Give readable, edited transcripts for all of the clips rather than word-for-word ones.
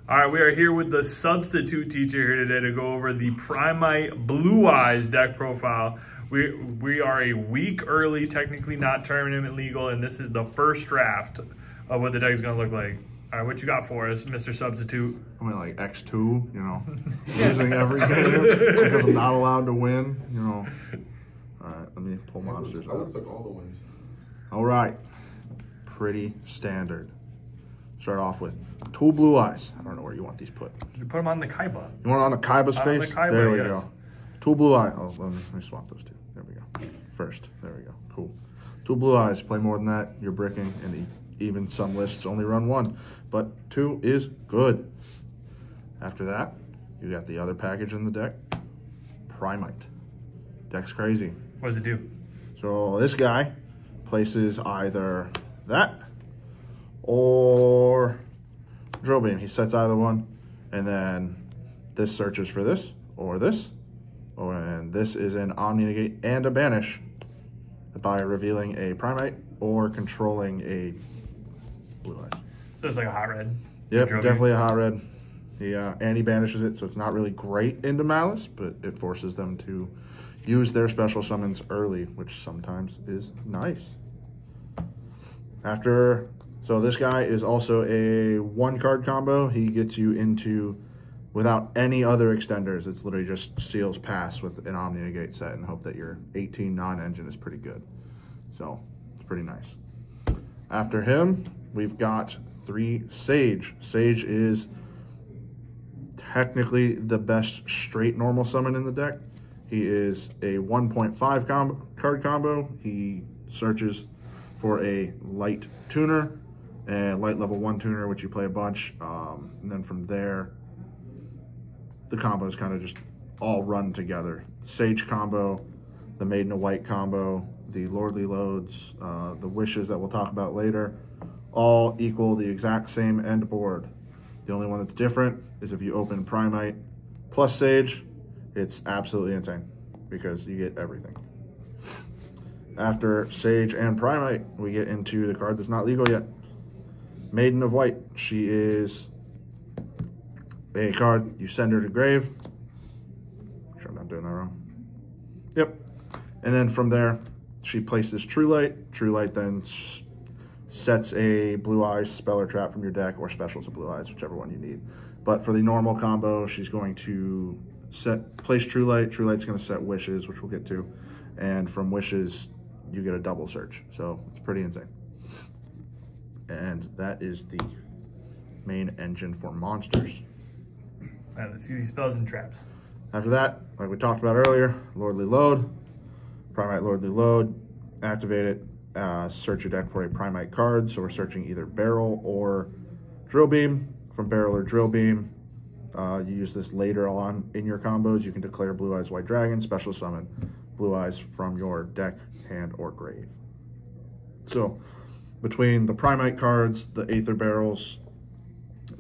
All right, we are here with the substitute teacher here today to go over the Primite Blue Eyes deck profile. We are a week early, technically not tournament legal, and this is the first draft of what the deck is going to look like. All right, what you got for us, Mr. Substitute? I mean, like X2, you know, losing every game because I'm not allowed to win, you know. All right, let me pull monsters I out. would have took all the wins. All right, pretty standard. Start off with 2 blue eyes. I don't know where you want these put. You put them on the Kaiba. You want it on the Kaiba's face? The Kaiba, there we yes. go. 2 blue eyes. Oh, let me swap those 2. There we go. First, there we go. Cool. 2 blue eyes. Play more than that, you're bricking, and even some lists only run 1, but 2 is good. After that, you got the other package in the deck, Primite. Deck's crazy. What does it do? So this guy places either that or drill beam. He sets either one, and then this searches for this, and this is an Omni Negate and a Banish by revealing a Primite or controlling a blue eyes. So it's like a hot red. Yep, definitely a hot red. And he banishes it, so it's not really great into Malice, but it forces them to use their special summons early, which sometimes is nice. So this guy is also a 1-card combo. He gets you into, without any other extenders, it's literally just seals pass with an Omni Negate set and hope that your 18 non-engine is pretty good. So it's pretty nice. After him, we've got 3 Sage. Sage is technically the best straight normal summon in the deck. He is a 1.5 card combo. He searches for a light tuner and light level 1 tuner, which you play a bunch. And then from there, the combos kind of just all run together. Sage combo, the Maiden of White combo, the Lordly Loads, the Wishes that we'll talk about later, all equal the exact same end board. The only one that's different is if you open Primite plus Sage, it's absolutely insane because you get everything. After Sage and Primite, we get into the card that's not legal yet. Maiden of White. She is a card, you send her to grave. Make sure I'm not doing that wrong. Yep. And then from there, she places True Light. True Light then sets a Blue Eyes spell or trap from your deck, or specials of Blue Eyes, whichever one you need. But for the normal combo, she's going to place True Light. True Light's going to set Wishes, which we'll get to. And from Wishes, you get a double search. So it's pretty insane. And that is the main engine for monsters. All right, let's see these spells and traps. After that, like we talked about earlier, Lordly Load, Primite Lordly Load, activate it, search your deck for a Primite card. So we're searching either Barrel or Drill Beam. From Barrel or Drill Beam, you use this later on in your combos. You can declare Blue Eyes White Dragon, special summon Blue Eyes from your deck, hand, or grave. So between the Primite cards, the Aether Barrels,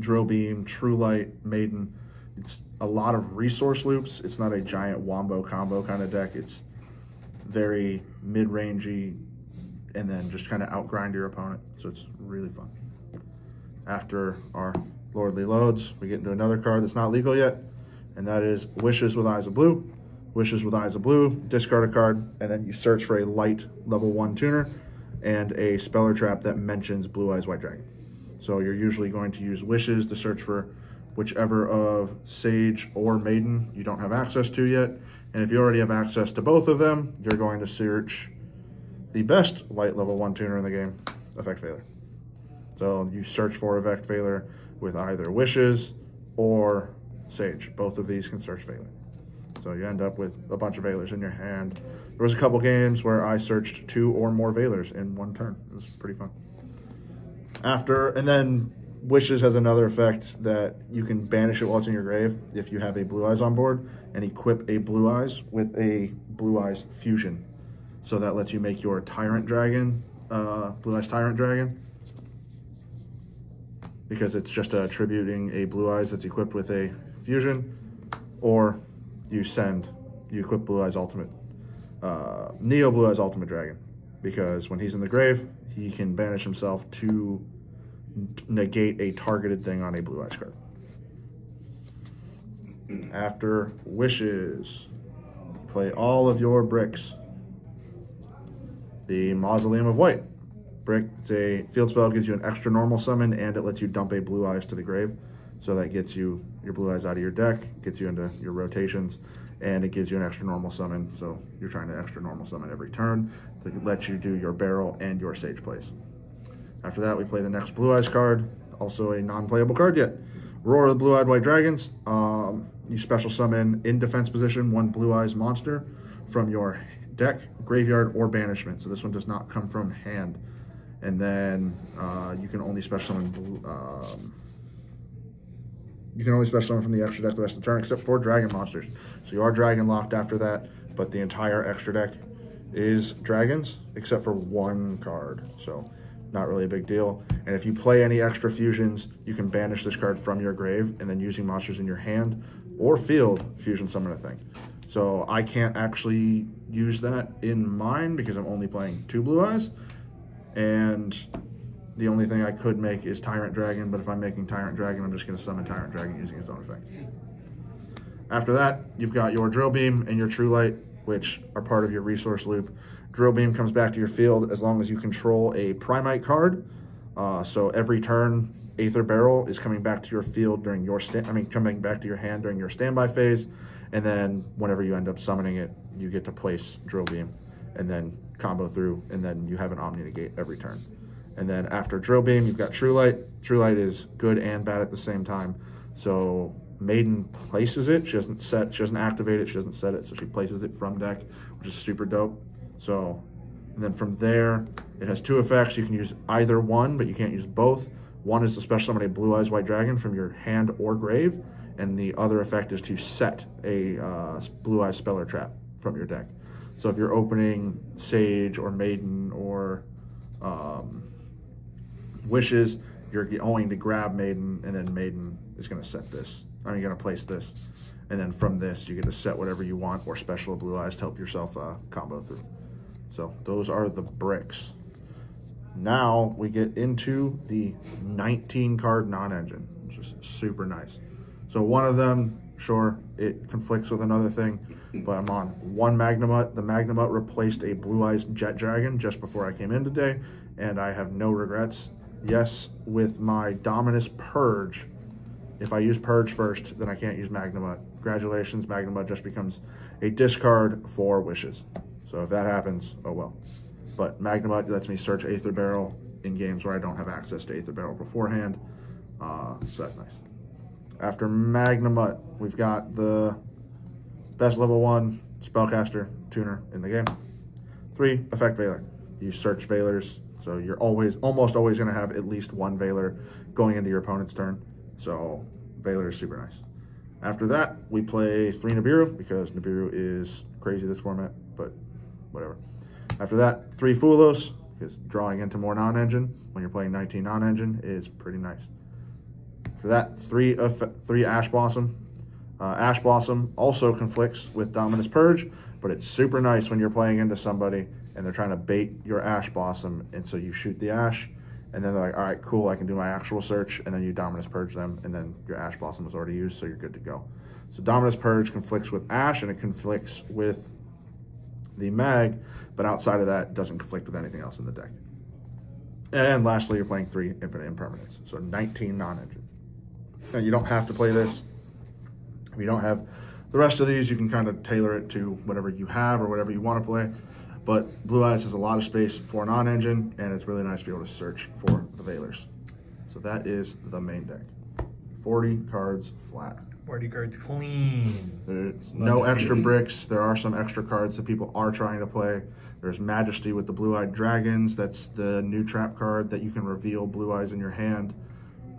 Drill Beam, True Light, Maiden, it's a lot of resource loops. It's not a giant wombo combo kind of deck. It's very mid-rangey and then just kind of outgrind your opponent. So it's really fun. After our Lordly Loads, we get into another card that's not legal yet, and that is Wishes with Eyes of Blue. Wishes with Eyes of Blue, discard a card, and then you search for a light level 1 tuner and a spell or trap that mentions Blue Eyes White Dragon. So you're usually going to use Wishes to search for whichever of Sage or Maiden you don't have access to yet. And if you already have access to both of them, you're going to search the best light level 1 tuner in the game, Effect Veiler. So you search for Effect Veiler with either Wishes or Sage. Both of these can search Veiler. So you end up with a bunch of Veilers in your hand. There was a couple games where I searched 2 or more Veilers in 1 turn. It was pretty fun. And then Wishes has another effect that you can banish it while it's in your grave if you have a Blue Eyes on board and equip a Blue Eyes with a Blue Eyes fusion. So that lets you make your Tyrant Dragon, Blue Eyes Tyrant Dragon, because it's just attributing a Blue Eyes that's equipped with a fusion, or you equip Blue Eyes Ultimate, Neo Blue Eyes Ultimate Dragon, because when he's in the grave, he can banish himself to negate a targeted thing on a Blue Eyes card. After Wishes, play all of your bricks. The Mausoleum of White. Brick, it's a field spell, gives you an extra normal summon, and it lets you dump a Blue Eyes to the grave. So that gets you your Blue Eyes out of your deck, gets you into your rotations, and it gives you an extra normal summon. So you're trying to extra normal summon every turn to let you do your barrel and your sage plays. After that, we play the next Blue Eyes card, also a non-playable card yet. Roar of the Blue-Eyed White Dragons. You special summon in defense position 1 Blue Eyes monster from your deck, graveyard, or banishment. So this one does not come from hand. And then you can only special summon from the extra deck the rest of the turn, except for dragon monsters. So you are dragon locked after that, but the entire extra deck is dragons, except for 1 card. So not really a big deal. And if you play any extra fusions, you can banish this card from your grave, and then using monsters in your hand or field, fusion summon a thing. So I can't actually use that in mine because I'm only playing 2 Blue Eyes. And the only thing I could make is Tyrant Dragon, but if I'm making Tyrant Dragon, I'm just going to summon Tyrant Dragon using its own effect. After that, you've got your Drill Beam and your True Light, which are part of your resource loop. Drill Beam comes back to your field as long as you control a Primite card. So every turn, Aether Barrel is coming back to your field during your coming back to your hand during your standby phase, and then whenever you end up summoning it, you get to place Drill Beam, and then combo through, and then you have an Omni Negate every turn. And then after Drill Beam, you've got True Light. True Light is good and bad at the same time. So Maiden places it. She doesn't activate it. She doesn't set it. So she places it from deck, which is super dope. So, and then from there, it has 2 effects. You can use either one, but you can't use both. One is to special summon a Blue Eyes White Dragon from your hand or grave, and the other effect is to set a Blue Eyes Speller Trap from your deck. So if you're opening Sage or Maiden or Wishes, you're going to grab Maiden, and then Maiden is going to set this. You're going to place this, and then from this, you get to set whatever you want or special Blue Eyes to help yourself combo through. So those are the bricks. Now we get into the 19 card non-engine, which is super nice. So one of them, sure, it conflicts with another thing, but I'm on 1 Magnamut. The Magnamut replaced a Blue Eyes Jet Dragon just before I came in today, and I have no regrets. Yes, with my Dominus Purge, if I use Purge first, then I can't use Magnamut. Congratulations, Magnamut just becomes a discard for Wishes. So if that happens, oh well. But Magnamut lets me search Aether Barrel in games where I don't have access to Aether Barrel beforehand. So that's nice. After Magnamut, we've got the best level 1 spellcaster tuner in the game. 3, Effect Veiler. You search Veilers, so you're almost always going to have at least 1 Veiler going into your opponent's turn. So Veiler is super nice. After that, we play 3 Nibiru because Nibiru is crazy this format, but whatever. After that, 3 Fulos, because drawing into more non-engine when you're playing 19 non-engine is pretty nice. For that, 3 Ash Blossom. Ash Blossom also conflicts with Dominus Purge, but it's super nice when you're playing into somebody and they're trying to bait your Ash Blossom, and so you shoot the Ash, and then they're like, all right, cool, I can do my actual search, and then you Dominus Purge them, and then your Ash Blossom is already used, so you're good to go. So Dominus Purge conflicts with Ash, and it conflicts with the Mag, but outside of that, it doesn't conflict with anything else in the deck. And lastly, you're playing 3 Infinite Impermanence, so 19 non-engine. Now, you don't have to play this. If you don't have the rest of these, you can kind of tailor it to whatever you have or whatever you want to play. But Blue Eyes has a lot of space for non-engine, and it's really nice to be able to search for the Veilers. So that is the main deck. 40 cards flat. 40 cards clean. There's no extra bricks. There are some extra cards that people are trying to play. There's Majesty with the Blue-Eyed Dragons. That's the new trap card that you can reveal Blue Eyes in your hand,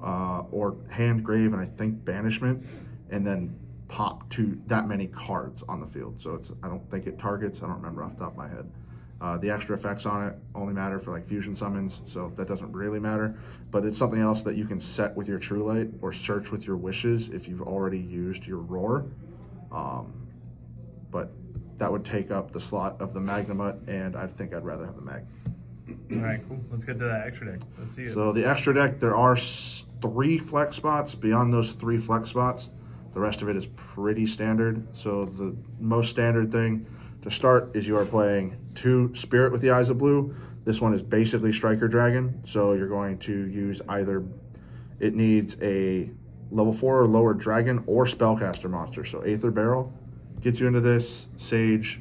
or hand, grave, and I think banishment, and then pop to that many cards on the field. So I don't think it targets. I don't remember off the top of my head. The extra effects on it only matter for like fusion summons, so that doesn't really matter. But it's something else that you can set with your True Light or search with your Wishes if you've already used your Roar. But that would take up the slot of the Magnamut, and I think I'd rather have the Mag. All right, cool. Let's get to that extra deck. Let's see it. So the extra deck, there are 3 flex spots. Beyond those 3 flex spots, The rest of it is pretty standard. So the most standard thing to start is you are playing 2 Spirit with the Eyes of Blue. This one is basically Striker Dragon. So you're going to use either, it needs a level 4 or lower Dragon or Spellcaster monster. So Aether Barrel gets you into this, Sage,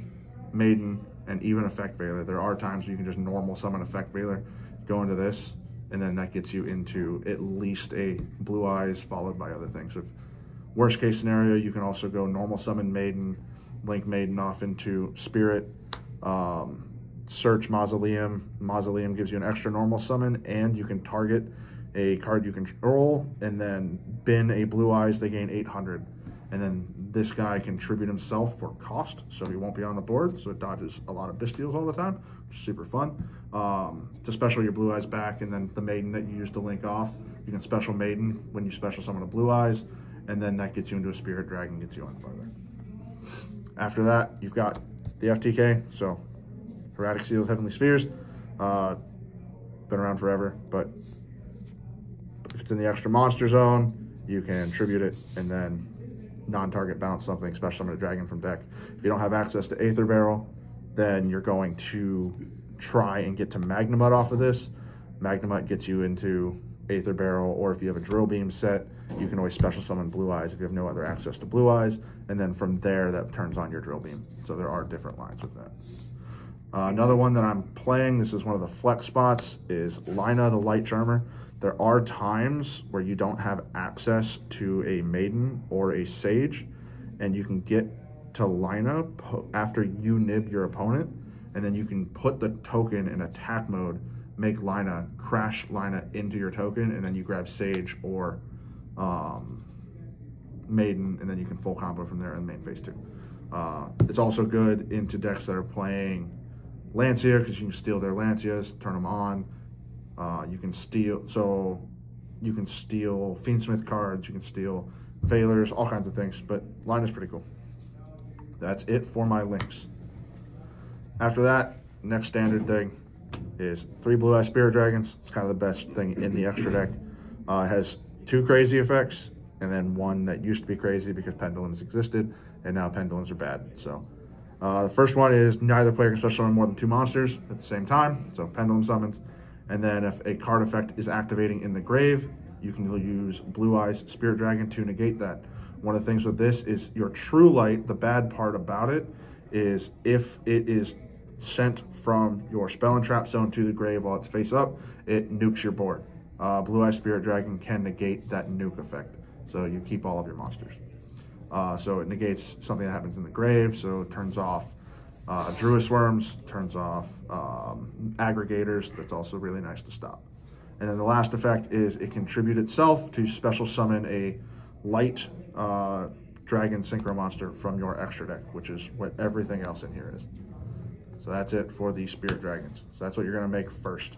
Maiden, and even Effect Veiler. There are times where you can just normal summon Effect Veiler, go into this, and then that gets you into at least a Blue Eyes followed by other things. So if worst case scenario, you can also go normal summon Maiden, link Maiden off into Spirit, search Mausoleum. Mausoleum gives you an extra normal summon, and you can target a card you control and then bin a Blue Eyes. They gain 800. And then this guy can tribute himself for cost, so he won't be on the board, so it dodges a lot of Bestials all the time, which is super fun. To special your Blue Eyes back, and then the Maiden that you use to link off, you can special Maiden when you special summon a Blue Eyes, and then that gets you into a Spirit Dragon, gets you on farther. After that, you've got the FTK, so Erratic Seals, Heavenly Spheres. Been around forever, but if it's in the extra monster zone, you can tribute it, and then non-target bounce something, special summon a dragon from deck. If you don't have access to Aether Barrel, then you're going to try and get to Magnemite off of this. Magnemite gets you into Aether Barrel, or if you have a Drill Beam set, you can always special summon Blue Eyes if you have no other access to Blue Eyes, and then from there that turns on your Drill Beam. So there are different lines with that. Another one that I'm playing, this is one of the flex spots, is Lina the Light Charmer. There are times where you don't have access to a Maiden or a Sage, and you can get to Lina after you nib your opponent, and then you can put the token in attack mode, make Lina, crash Lina into your token, and then you grab Sage or Maiden, and then you can full combo from there in the main phase too. It's also good into decks that are playing Lancia, because you can steal their Lancias, turn them on. You can steal Fiendsmith cards, you can steal Veilers, all kinds of things, but line is pretty cool. That's it for my links. After that, next standard thing is 3 Blue Eye Spirit Dragons. It's kind of the best thing in the extra deck. It has 2 crazy effects, and then 1 that used to be crazy because pendulums existed, and now pendulums are bad. So the first one is neither player can special summon more than 2 monsters at the same time, so pendulum summons. And then if a card effect is activating in the grave, you can use Blue Eyes Spirit Dragon to negate that. One of the things with this is your True Light. The bad part about it is if it is sent from your spell and trap zone to the grave while it's face up, it nukes your board. Blue Eyes Spirit Dragon can negate that nuke effect, so you keep all of your monsters. So it negates something that happens in the grave, so it turns off Druis Worms, turns off Aggregators. That's also really nice to stop. And then the last effect is it can tribute itself to special summon a light dragon synchro monster from your extra deck, which is what everything else in here is. So that's it for the Spirit Dragons. So that's what you're going to make first.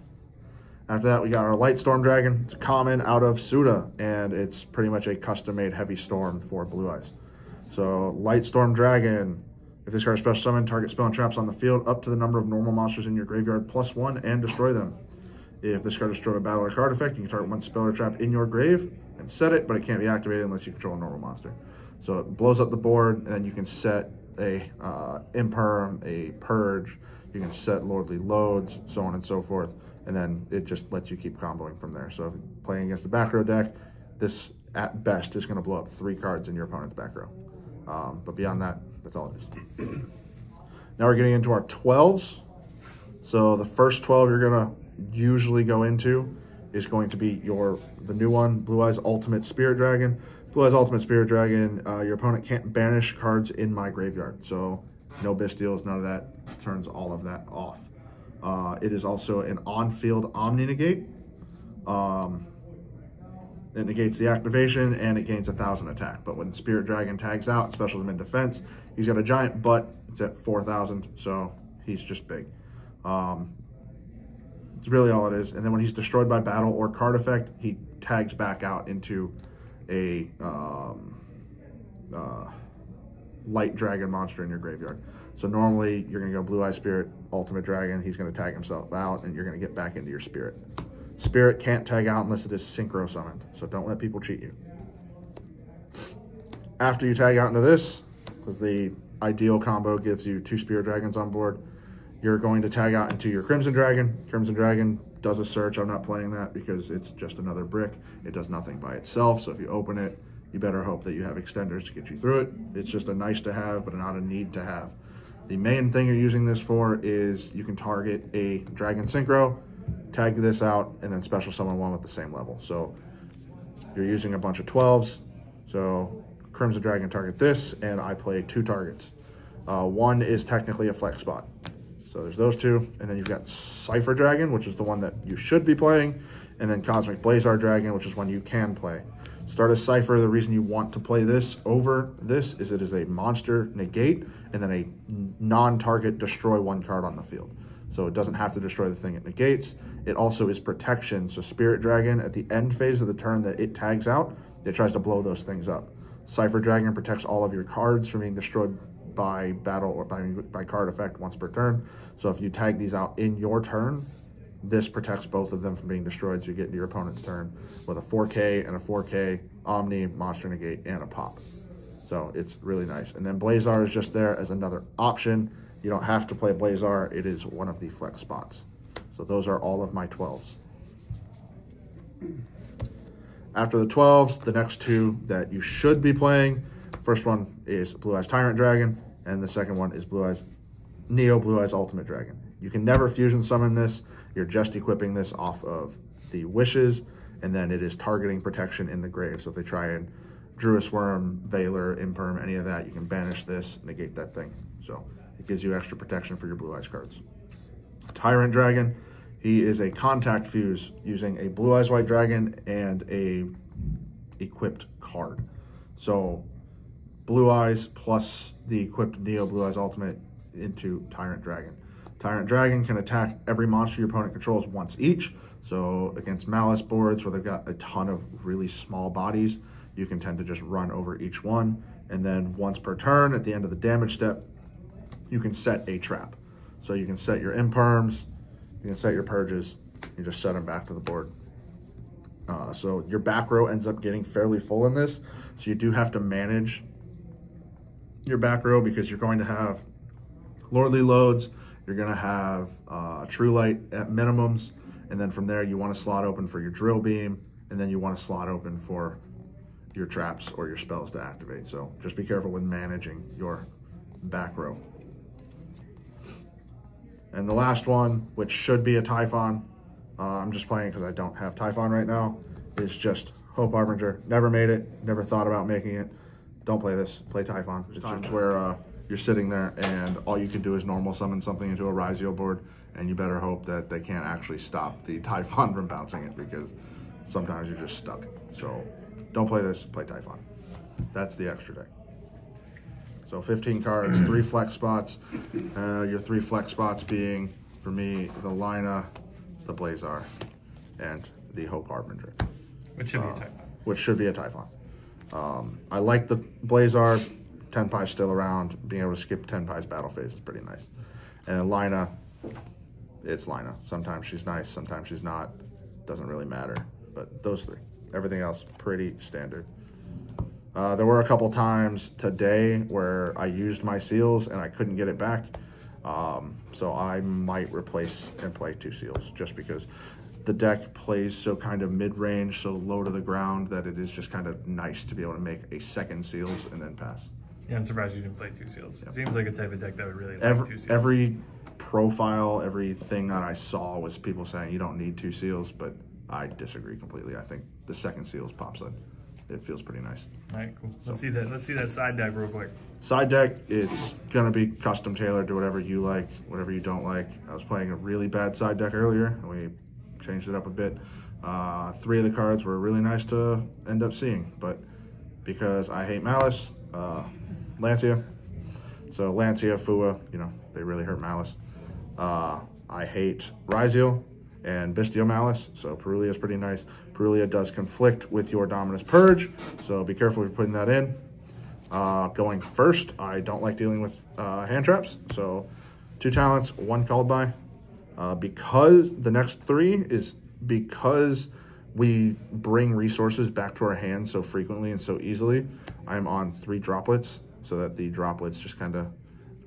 After that, we got our Light Storm Dragon. It's a common out of Suda, and it's pretty much a custom-made heavy storm for Blue Eyes. So Light Storm Dragon. If this card is special summon, target spell and traps on the field up to the number of normal monsters in your graveyard +1 and destroy them. If this card is destroyed by battle or card effect, you can target 1 spell or trap in your grave and set it, but it can't be activated unless you control a normal monster. So it blows up the board, and then you can set a Imperm, a Purge, you can set Lordly Loads, so on and so forth, and then it just lets you keep comboing from there. So if you're playing against a back row deck, this at best is going to blow up 3 cards in your opponent's back row. But beyond that, that's all it is. Now we're getting into our 12s. So the first 12 you're going to usually go into is going to be the new one, Blue Eyes Ultimate Spirit Dragon. Blue Eyes Ultimate Spirit Dragon, your opponent can't banish cards in my graveyard. So no Bestials, none of that. Turns all of that off. It is also an on-field Omni Negate. It negates the activation, and it gains 1,000 attack. But when Spirit Dragon tags out, specials him in defense, he's got a giant butt. It's at 4,000, so he's just big. It's really all it is. And then when he's destroyed by battle or card effect, he tags back out into a light dragon monster in your graveyard. So normally you're going to go Blue Eye Spirit, Ultimate Dragon. He's going to tag himself out, and you're going to get back into your Spirit. Spirit can't tag out unless it is synchro summoned, so don't let people cheat you. After you tag out into this, because the ideal combo gives you 2 Spirit Dragons on board, you're going to tag out into your Crimson Dragon. Crimson Dragon does a search. I'm not playing that because it's just another brick. It does nothing by itself, so if you open it, you better hope that you have extenders to get you through it. It's just a nice to have, but not a need to have. The main thing you're using this for is you can target a Dragon Synchro, tag this out, and then special summon one with the same level. So you're using a bunch of 12s. So Crimson Dragon target this, and I play 2 targets. One is technically a flex spot. So there's those 2, and then you've got Cypher Dragon, which is the one that you should be playing, and then Cosmic Blazar Dragon, which is one you can play. Start a Cypher, the reason you want to play this over this is it is a monster negate, and then a non-target destroy 1 card on the field. So it doesn't have to destroy the thing it negates. It also is protection, so Spirit Dragon, at the end phase of the turn that it tags out, it tries to blow those things up. Cypher Dragon protects all of your cards from being destroyed by battle or by card effect once per turn. So if you tag these out in your turn, this protects both of them from being destroyed, so you get into your opponent's turn with a 4K and a 4K Omni, Monster Negate, and a pop. So it's really nice. And then Blazar is just there as another option. You don't have to play Blazar. It is one of the flex spots. So those are all of my 12s. After the 12s, the next 2 that you should be playing, first one is Blue Eyes Tyrant Dragon, and the second one is Neo Blue Eyes Ultimate Dragon. You can never fusion summon this. You're just equipping this off of the wishes, and then it is targeting protection in the grave. So if they try and Druis Worm, Veiler, Imperm, any of that, you can banish this, negate that thing. So it gives you extra protection for your Blue Eyes cards. Tyrant Dragon, he is a contact fuse using a Blue Eyes White Dragon and a equipped card. So Blue Eyes plus the equipped Neo Blue Eyes Ultimate into Tyrant Dragon. Tyrant Dragon can attack every monster your opponent controls once each. So against Malice boards where they've got a ton of really small bodies, you can tend to just run over each one. And then once per turn, at the end of the damage step, you can set a trap. So you can set your Imperms, you can set your Purges, you just set them back to the board. So your back row ends up getting fairly full in this. So you do have to manage your back row because you're going to have Lordly Loads, you're going to have True Light at minimums, and then from there you want to slot open for your Drill Beam, and then you want to slot open for your traps or your spells to activate. So just be careful with managing your back row. And the last one, which should be a Typhon, I'm just playing because I don't have Typhon right now, is just Hope Harbinger. Never made it, never thought about making it. Don't play this, play Typhon. It's times where you're sitting there and all you can do is normal summon something into a Rizio board, and you better hope that they can't actually stop the Typhon from bouncing it, because sometimes you're just stuck. So don't play this, play Typhon. That's the extra deck. So 15 cards, 3 flex spots. Your 3 flex spots being, for me, the Lina, the Blazar, and the Hope Harbinger. Which should be a Typhon. Which should be a Typhon. I like the Blazar. Tenpai's still around. Being able to skip Tenpai's battle phase is pretty nice. And Lina, it's Lina. Sometimes she's nice, sometimes she's not. Doesn't really matter. But those 3. Everything else, pretty standard. There were a couple times today where I used my seals and I couldn't get it back. So I might replace and play 2 seals just because the deck plays so kind of mid-range, so low to the ground, that it is just kind of nice to be able to make a second seals and then pass. Yeah, I'm surprised you didn't play 2 seals. It seems like a type of deck that would really like 2 seals. Every profile, everything that I saw was people saying you don't need 2 seals, but I disagree completely. I think the second seals pops in. It feels pretty nice. All right, cool. Let's see that side deck real quick. Side deck, it's gonna be custom tailored to whatever you like, whatever you don't like. I was playing a really bad side deck earlier, and we changed it up a bit. 3 of the cards were really nice to end up seeing, but because I hate Malice, Lancia. So Lancia, Fua, you know, they really hurt Malice. I hate Rizio and Bestial Malice, so Perulia is pretty nice. Perulia does conflict with your Dominus Purge, so be careful if you're putting that in. Going first, I don't like dealing with hand traps, so 2 talents, 1 called by. Because the next 3 is because we bring resources back to our hands so frequently and so easily. I'm on 3 droplets, so that the droplets just kind of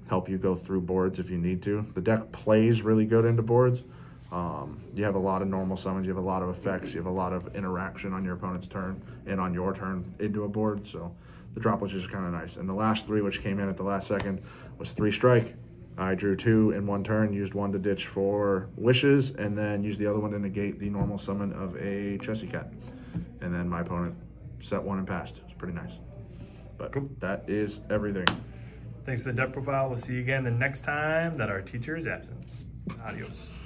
help you go through boards if you need to. The deck plays really good into boards. You have a lot of normal summons, you have a lot of effects, you have a lot of interaction on your opponent's turn and on your turn into a board, so the droplets is kind of nice. And the last 3, which came in at the last second, was 3 strike. I drew 2 in 1 turn, used 1 to ditch for wishes, and then used the other one to negate the normal summon of a Chessy Cat. And then my opponent set 1 and passed. It's pretty nice. But cool. That is everything. Thanks for the deck profile. We'll see you again the next time that our teacher is absent. Adios.